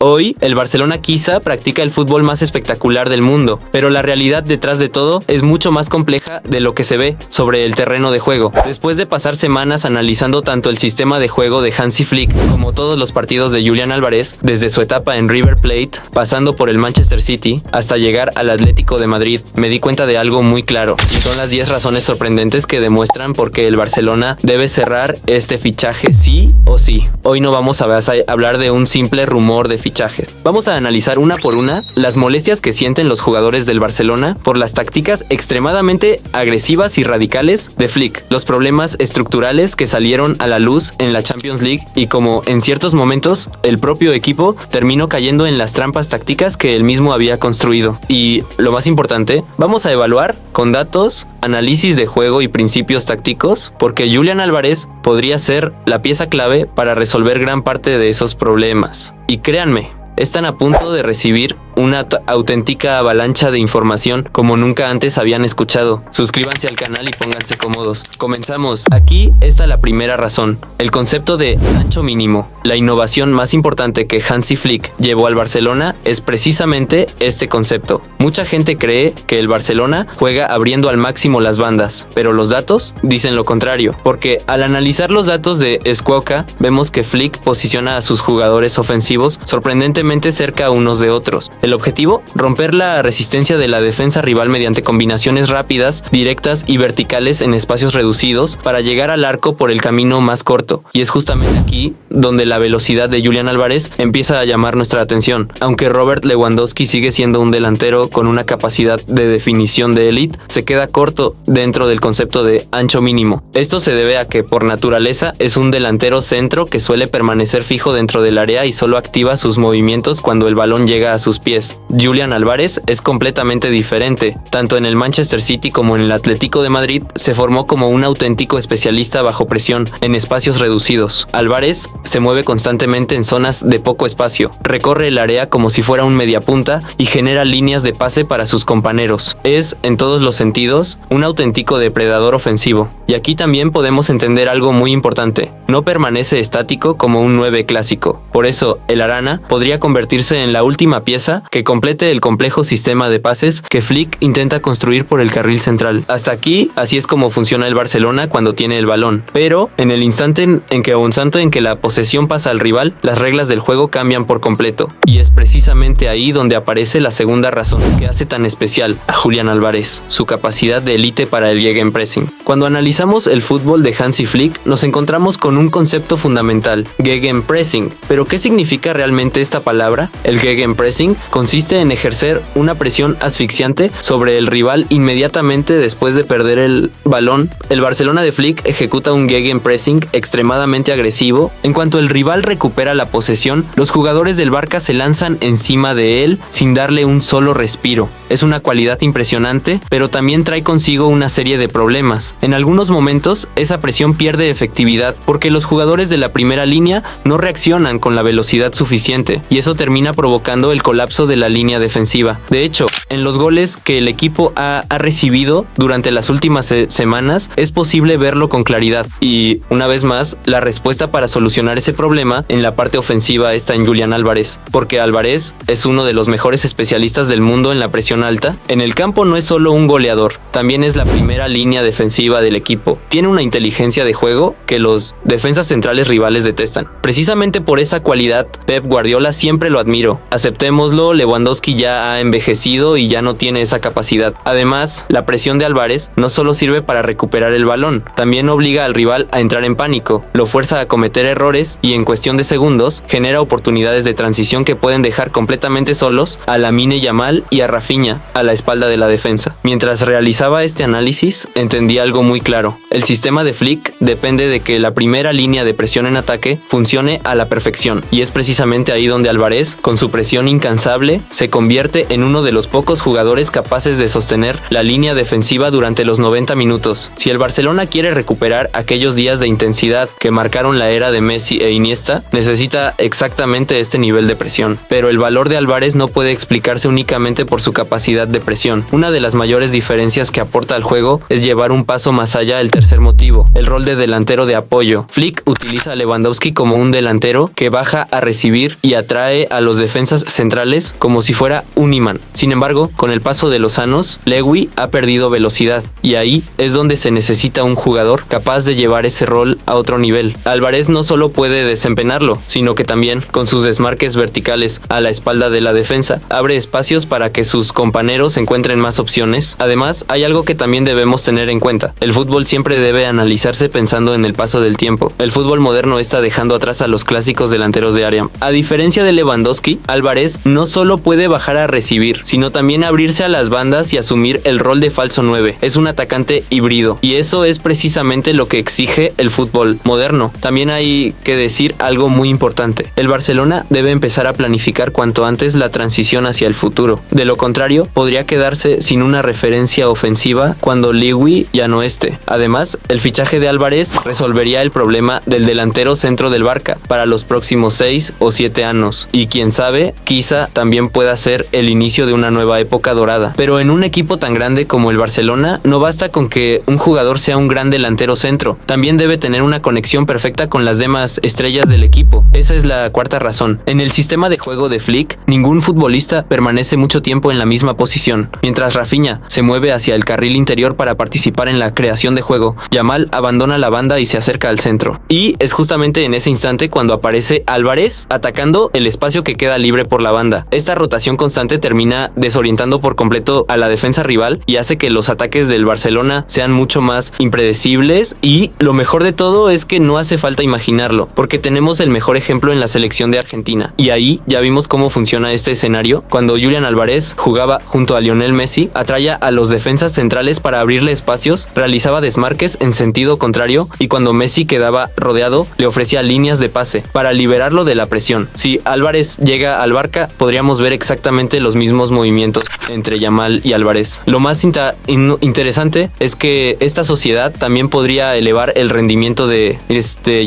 Hoy, el Barcelona quizá practica el fútbol más espectacular del mundo, pero la realidad detrás de todo es mucho más compleja de lo que se ve sobre el terreno de juego. Después de pasar semanas analizando tanto el sistema de juego de Hansi Flick como todos los partidos de Julián Álvarez, desde su etapa en River Plate, pasando por el Manchester City, hasta llegar al Atlético de Madrid, me di cuenta de algo muy claro, y son las 10 razones sorprendentes que demuestran por qué el Barcelona debe cerrar este fichaje sí o sí. Hoy no vamos a hablar de un simple rumor de fichajes. Vamos a analizar una por una las molestias que sienten los jugadores del Barcelona por las tácticas extremadamente agresivas y radicales de Flick, los problemas estructurales que salieron a la luz en la Champions League y cómo en ciertos momentos el propio equipo terminó cayendo en las trampas tácticas que él mismo había construido. Y lo más importante, vamos a evaluar con datos, análisis de juego y principios tácticos, porque Julián Álvarez podría ser la pieza clave para resolver gran parte de esos problemas. Y créanme, están a punto de recibir una auténtica avalancha de información como nunca antes habían escuchado. Suscríbanse al canal y pónganse cómodos. Comenzamos. Aquí está la primera razón. El concepto de ancho mínimo. La innovación más importante que Hansi Flick llevó al Barcelona es precisamente este concepto. Mucha gente cree que el Barcelona juega abriendo al máximo las bandas, pero los datos dicen lo contrario, porque al analizar los datos de Squawka, vemos que Flick posiciona a sus jugadores ofensivos sorprendentemente cerca unos de otros. El objetivo, romper la resistencia de la defensa rival mediante combinaciones rápidas, directas y verticales en espacios reducidos para llegar al arco por el camino más corto. Y es justamente aquí donde la velocidad de Julián Álvarez empieza a llamar nuestra atención. Aunque Robert Lewandowski sigue siendo un delantero con una capacidad de definición de élite, se queda corto dentro del concepto de ancho mínimo. Esto se debe a que por naturaleza es un delantero centro que suele permanecer fijo dentro del área y solo activa sus movimientos cuando el balón llega a sus pies. Julián Álvarez es completamente diferente. Tanto en el Manchester City como en el Atlético de Madrid se formó como un auténtico especialista bajo presión en espacios reducidos. Álvarez se mueve constantemente en zonas de poco espacio, recorre el área como si fuera un mediapunta y genera líneas de pase para sus compañeros. Es, en todos los sentidos, un auténtico depredador ofensivo. Y aquí también podemos entender algo muy importante. No permanece estático como un 9 clásico. Por eso, el Arana podría convertirse en la última pieza que complete el complejo sistema de pases que Flick intenta construir por el carril central. Hasta aquí, así es como funciona el Barcelona cuando tiene el balón. Pero, en el instante en que la posesión pasa al rival, las reglas del juego cambian por completo. Y es precisamente ahí donde aparece la segunda razón que hace tan especial a Julián Álvarez, su capacidad de élite para el gegenpressing. Cuando analizamos el fútbol de Hansi Flick, nos encontramos con un concepto fundamental, gegenpressing. ¿Pero qué significa realmente esta palabra? El gegenpressing consiste en ejercer una presión asfixiante sobre el rival inmediatamente después de perder el balón. El Barcelona de Flick ejecuta un gegenpressing extremadamente agresivo. En cuanto el rival recupera la posesión, los jugadores del Barça se lanzan encima de él sin darle un solo respiro. Es una cualidad impresionante, pero también trae consigo una serie de problemas. En algunos momentos, esa presión pierde efectividad porque los jugadores de la primera línea no reaccionan con la velocidad suficiente, y eso termina provocando el colapso de la línea defensiva. De hecho, en los goles que el equipo ha recibido durante las últimas semanas, es posible verlo con claridad. Y, una vez más, la respuesta para solucionar ese problema en la parte ofensiva está en Julián Álvarez, porque Álvarez es uno de los mejores especialistas del mundo en la presión alta. En el campo no es solo un goleador, también es la primera línea defensiva del equipo. Tiene una inteligencia de juego que los defensas centrales rivales detestan. Precisamente por esa cualidad, Pep Guardiola siempre lo admiró. Aceptémoslo, Lewandowski ya ha envejecido y ya no tiene esa capacidad. Además, la presión de Álvarez no solo sirve para recuperar el balón, también obliga al rival a entrar en pánico, lo fuerza a cometer errores y en cuestión de segundos genera oportunidades de transición que pueden dejar completamente solos a Lamine Yamal y a Rafinha a la espalda de la defensa. Mientras realizaba este análisis, entendí algo muy claro. El sistema de Flick depende de que la primera línea de presión en ataque funcione a la perfección, y es precisamente ahí donde Álvarez, con su presión incansable inestable, se convierte en uno de los pocos jugadores capaces de sostener la línea defensiva durante los 90 minutos. Si el Barcelona quiere recuperar aquellos días de intensidad que marcaron la era de Messi e Iniesta, necesita exactamente este nivel de presión. Pero el valor de Álvarez no puede explicarse únicamente por su capacidad de presión. Una de las mayores diferencias que aporta al juego es llevar un paso más allá el tercer motivo, el rol de delantero de apoyo. Flick utiliza a Lewandowski como un delantero que baja a recibir y atrae a los defensas centrales como si fuera un imán. Sin embargo, con el paso de los años, Lewy ha perdido velocidad y ahí es donde se necesita un jugador capaz de llevar ese rol a otro nivel. Álvarez no solo puede desempeñarlo, sino que también, con sus desmarques verticales a la espalda de la defensa, abre espacios para que sus compañeros encuentren más opciones. Además, hay algo que también debemos tener en cuenta. El fútbol siempre debe analizarse pensando en el paso del tiempo. El fútbol moderno está dejando atrás a los clásicos delanteros de área. A diferencia de Lewandowski, Álvarez no solo puede bajar a recibir, sino también abrirse a las bandas y asumir el rol de falso 9. Es un atacante híbrido, y eso es precisamente lo que exige el fútbol moderno. También hay que decir algo muy importante. El Barcelona debe empezar a planificar cuanto antes la transición hacia el futuro. De lo contrario, podría quedarse sin una referencia ofensiva cuando Lewy ya no esté. Además, el fichaje de Álvarez resolvería el problema del delantero centro del Barça para los próximos 6 o 7 años. Y quién sabe, quizá también pueda ser el inicio de una nueva época dorada. Pero en un equipo tan grande como el Barcelona, no basta con que un jugador sea un gran delantero centro. También debe tener una conexión perfecta con las demás estrellas del equipo. Esa es la cuarta razón. En el sistema de juego de Flick, ningún futbolista permanece mucho tiempo en la misma posición. Mientras Rafinha se mueve hacia el carril interior para participar en la creación de juego, Yamal abandona la banda y se acerca al centro. Y es justamente en ese instante cuando aparece Álvarez atacando el espacio que queda libre por la banda. Esta rotación constante termina desorientando por completo a la defensa rival y hace que los ataques del Barcelona sean mucho más impredecibles, y lo mejor de todo es que no hace falta imaginarlo, porque tenemos el mejor ejemplo en la selección de Argentina. Y ahí ya vimos cómo funciona este escenario. Cuando Julián Álvarez jugaba junto a Lionel Messi, atraía a los defensas centrales para abrirle espacios, realizaba desmarques en sentido contrario, y cuando Messi quedaba rodeado, le ofrecía líneas de pase para liberarlo de la presión. Si Álvarez llega al Barça, podríamos ver exactamente los mismos movimientos entre Yamal y Álvarez. Lo más interesante es que esta sociedad también podría elevar el rendimiento de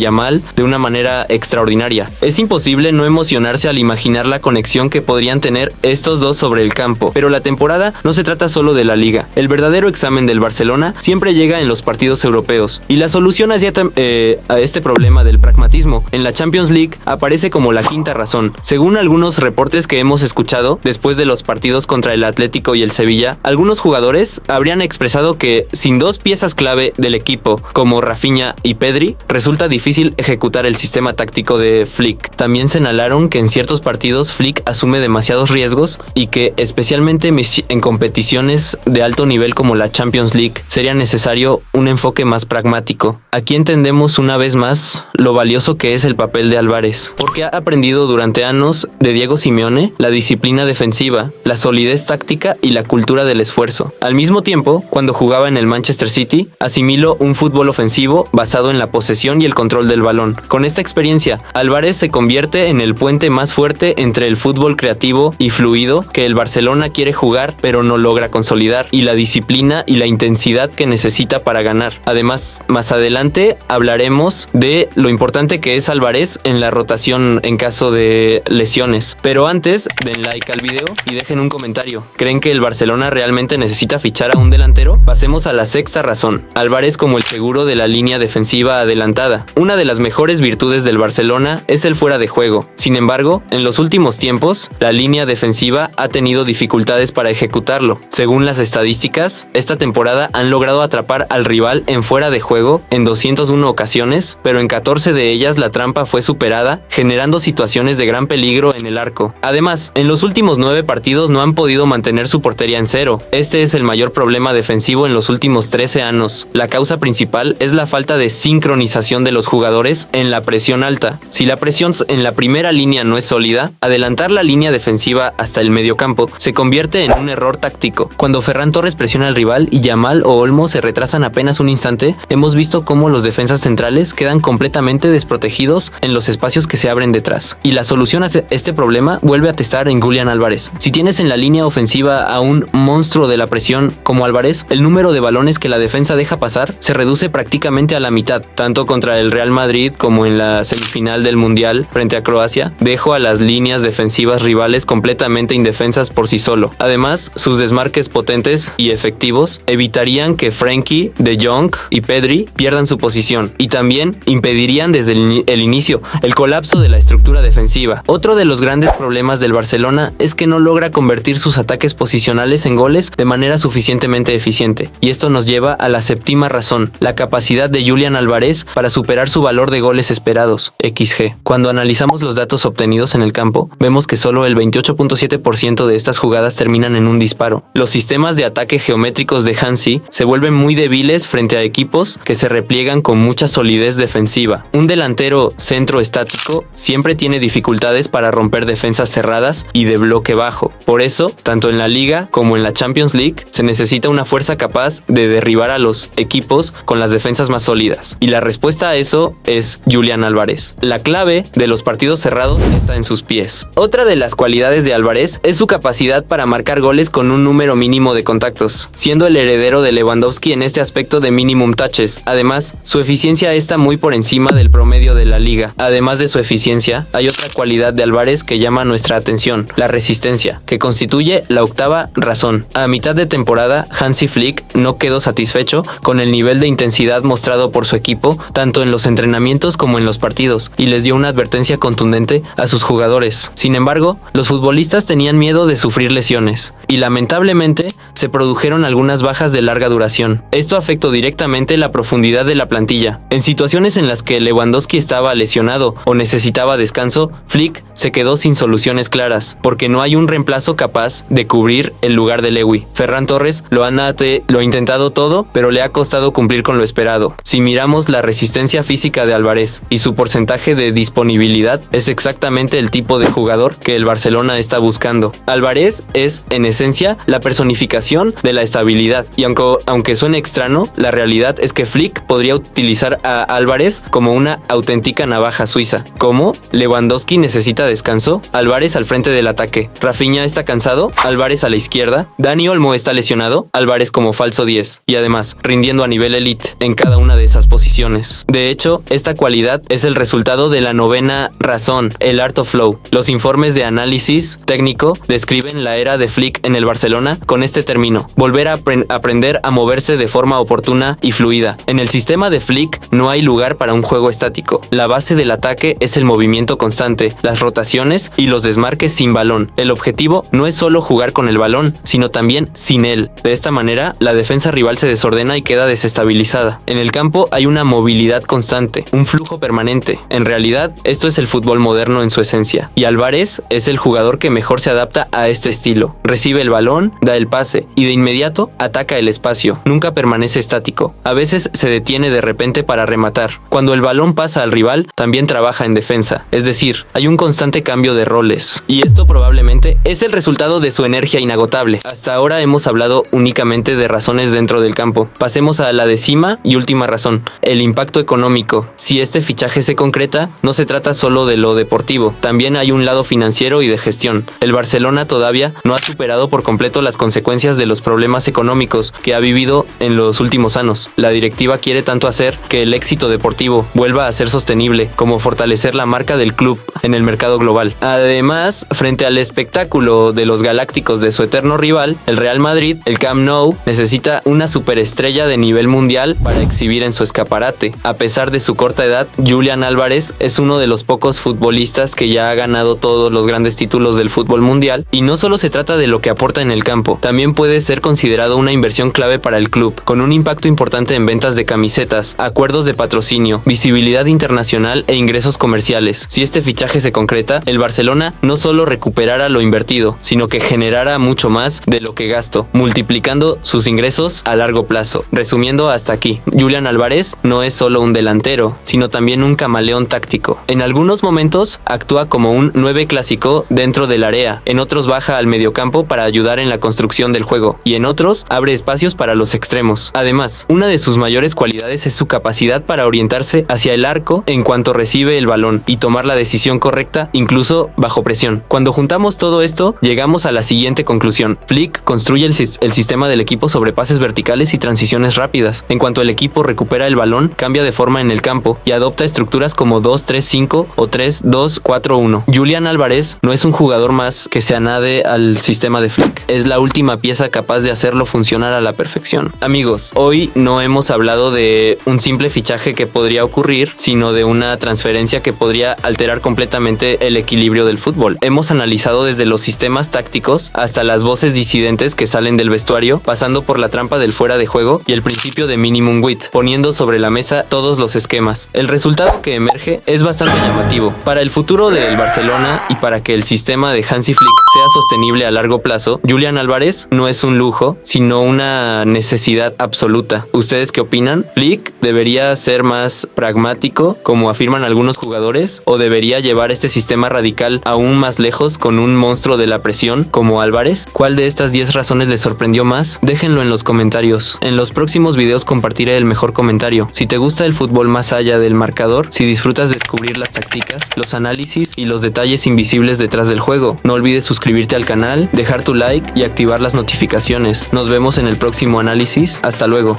Yamal de una manera extraordinaria. Es imposible no emocionarse al imaginar la conexión que podrían tener estos dos sobre el campo, pero la temporada no se trata solo de la liga. El verdadero examen del Barcelona siempre llega en los partidos europeos, y la solución a este problema del pragmatismo en la Champions League aparece como la quinta razón. Según algunos reportes que hemos escuchado después de los partidos contra el Atlético y el Sevilla, algunos jugadores habrían expresado que sin dos piezas clave del equipo como Rafinha y Pedri, resulta difícil ejecutar el sistema táctico de Flick. También señalaron que en ciertos partidos Flick asume demasiados riesgos y que, especialmente en competiciones de alto nivel como la Champions League, sería necesario un enfoque más pragmático. Aquí entendemos una vez más lo valioso que es el papel de Álvarez, porque ha aprendido durante años de Diego Simeone la disciplina defensiva, la solidez táctica y la cultura del esfuerzo. Al mismo tiempo, cuando jugaba en el Manchester City, asimiló un fútbol ofensivo basado en la posesión y el control del balón. Con esta experiencia, Álvarez se convierte en el puente más fuerte entre el fútbol creativo y fluido que el Barcelona quiere jugar pero no logra consolidar, y la disciplina y la intensidad que necesita para ganar. Además, más adelante hablaremos de lo importante que es Álvarez en la rotación en caso de lesiones. Pero antes, den like al video y dejen un comentario. ¿Creen que el Barcelona realmente necesita fichar a un delantero? Pasemos a la sexta razón. Álvarez como el seguro de la línea defensiva adelantada. Una de las mejores virtudes del Barcelona es el fuera de juego. Sin embargo, en los últimos tiempos, la línea defensiva ha tenido dificultades para ejecutarlo. Según las estadísticas, esta temporada han logrado atrapar al rival en fuera de juego en 201 ocasiones, pero en 14 de ellas la trampa fue superada, generando situaciones de gran peligro en el arco. Además, en los últimos 9 partidos no han podido mantener mantener su portería en cero. Este es el mayor problema defensivo en los últimos 13 años. La causa principal es la falta de sincronización de los jugadores en la presión alta. Si la presión en la primera línea no es sólida, adelantar la línea defensiva hasta el mediocampo se convierte en un error táctico. Cuando Ferran Torres presiona al rival y Yamal o Olmo se retrasan apenas un instante, hemos visto cómo los defensas centrales quedan completamente desprotegidos en los espacios que se abren detrás. Y la solución a este problema vuelve a testar en Julián Álvarez. Si tienes en la línea ofensiva a un monstruo de la presión como Álvarez, el número de balones que la defensa deja pasar se reduce prácticamente a la mitad. Tanto contra el Real Madrid como en la semifinal del Mundial frente a Croacia, dejó a las líneas defensivas rivales completamente indefensas por sí solo. Además, sus desmarques potentes y efectivos evitarían que Frenkie, De Jong y Pedri pierdan su posición, y también impedirían desde el inicio el colapso de la estructura defensiva. Otro de los grandes problemas del Barcelona es que no logra convertir sus ataques posicionales en goles de manera suficientemente eficiente, y esto nos lleva a la séptima razón: la capacidad de Julián Álvarez para superar su valor de goles esperados, XG. Cuando analizamos los datos obtenidos en el campo, vemos que solo el 28.7% de estas jugadas terminan en un disparo. Los sistemas de ataque geométricos de Hansi se vuelven muy débiles frente a equipos que se repliegan con mucha solidez defensiva. Un delantero centro estático siempre tiene dificultades para romper defensas cerradas y de bloque bajo. Por eso, tanto en la Liga como en la Champions League, se necesita una fuerza capaz de derribar a los equipos con las defensas más sólidas. Y la respuesta a eso es Julián Álvarez. La clave de los partidos cerrados está en sus pies. Otra de las cualidades de Álvarez es su capacidad para marcar goles con un número mínimo de contactos, siendo el heredero de Lewandowski en este aspecto de minimum touches. Además, su eficiencia está muy por encima del promedio de la liga. Además de su eficiencia, hay otra cualidad de Álvarez que llama nuestra atención: la resistencia, que constituye la octava razón. A mitad de temporada, Hansi Flick no quedó satisfecho con el nivel de intensidad mostrado por su equipo, tanto en los entrenamientos como en los partidos, y les dio una advertencia contundente a sus jugadores. Sin embargo, los futbolistas tenían miedo de sufrir lesiones, y lamentablemente se produjeron algunas bajas de larga duración. Esto afectó directamente la profundidad de la plantilla. En situaciones en las que Lewandowski estaba lesionado o necesitaba descanso, Flick se quedó sin soluciones claras, porque no hay un reemplazo capaz de cubrir el lugar de Lewy. Ferran Torres lo ha intentado todo, pero le ha costado cumplir con lo esperado. Si miramos la resistencia física de Álvarez y su porcentaje de disponibilidad, es exactamente el tipo de jugador que el Barcelona está buscando. Álvarez es, en esencia, la personificación de la estabilidad, y aunque suene extraño, la realidad es que Flick podría utilizar a Álvarez como una auténtica navaja suiza. ¿Cómo? Lewandowski necesita descanso, Álvarez al frente del ataque. Rafinha está cansado, Álvarez a la izquierda. Dani Olmo está lesionado, Álvarez como falso 10, y además rindiendo a nivel elite en cada una de esas posiciones. De hecho, esta cualidad es el resultado de la novena razón, el Art of Flow. Los informes de análisis técnico describen la era de Flick en el Barcelona con este término: volver a aprender a moverse de forma oportuna y fluida. En el sistema de Flick no hay lugar para un juego estático. La base del ataque es el movimiento constante, las rotaciones y los desmarques sin balón. El objetivo no es solo jugar con el balón, sino también sin él. De esta manera, la defensa rival se desordena y queda desestabilizada. En el campo hay una movilidad constante, un flujo permanente. En realidad, esto es el fútbol moderno en su esencia, y Álvarez es el jugador que mejor se adapta a este estilo. Recibe el balón, da el pase y de inmediato ataca el espacio. Nunca permanece estático. A veces se detiene de repente para rematar. Cuando el balón pasa al rival, también trabaja en defensa. Es decir, hay un constante cambio de roles, y esto probablemente es el resultado de su energía inagotable. Hasta ahora hemos hablado únicamente de razones dentro del campo. Pasemos a la décima y última razón: el impacto económico. Si este fichaje se concreta, no se trata solo de lo deportivo, también hay un lado financiero y de gestión. El Barcelona todavía no ha superado por completo las consecuencias de los problemas económicos que ha vivido en los últimos años. La directiva quiere tanto hacer que el éxito deportivo vuelva a ser sostenible, como fortalecer la marca del club en el mercado global. Además, frente al espectáculo de los galácticos de su eterno rival, el Real Madrid, el Camp Nou necesita una superestrella de nivel mundial para exhibir en su escaparate. A pesar de su corta edad, Julián Álvarez es uno de los pocos futbolistas que ya ha ganado todos los grandes títulos del fútbol mundial, y no solo se trata de lo que aporta en el campo, también puede ser considerado una inversión clave para el club, con un impacto importante en ventas de camisetas, acuerdos de patrocinio, visibilidad internacional e ingresos comerciales. Si este fichaje se concreta, el Barcelona no solo recuperará lo invertido, sino que generará mucho más de lo que gastó, multiplicando sus ingresos a largo plazo. Resumiendo hasta aquí, Julián Álvarez no es solo un delantero, sino también un camaleón táctico. En algunos momentos actúa como un 9 clásico dentro del área, en otros baja al mediocampo para ayudar en la construcción del juego, y en otros abre espacios para los extremos. Además, una de sus mayores cualidades es su capacidad para orientarse hacia el arco en cuanto recibe el balón y tomar la decisión correcta, incluso bajo presión. Cuando juntamos todo esto, llegamos a la siguiente conclusión. Flick construye el sistema del equipo sobre pases verticales y transiciones rápidas. En cuanto el equipo recupera el balón, cambia de forma en el campo y adopta estructuras como 2-3-5 o 3-2-4-1. Julián Álvarez no es un jugador más que se anade al sistema de Flick. Es la última pieza capaz de hacerlo funcionar a la perfección. Amigos, hoy no hemos hablado de un simple fichaje que podría ocurrir, sino de una transferencia que podría alterar completamente el equilibrio del fútbol. Hemos analizado desde los sistemas tácticos hasta las voces disidentes que salen del vestuario, pasando por la trampa del fuera de juego y el principio de minimum width, poniendo sobre la mesa todos los esquemas. El resultado que emerge es bastante llamativo. Para el futuro del Barcelona y para que el sistema de Hansi Flick sea sostenible a largo plazo, Julián Álvarez no es un lujo, sino una necesidad absoluta. ¿Ustedes qué opinan? ¿Flick debería ser más pragmático, como afirman algunos jugadores, o debería llevar este sistema radical aún más lejos con un monstruo de la presión como Álvarez? ¿Cuál de estas 10 razones les sorprendió más? Déjenlo en los comentarios. En los próximos videos compartiré el mejor comentario. Si te gusta el fútbol más allá del marcador, si disfrutas descubrir las tácticas, los análisis y los detalles invisibles detrás del juego, no olvides suscribirte al canal, dejar tu like y activar las notificaciones. Nos vemos en el próximo análisis. Hasta luego.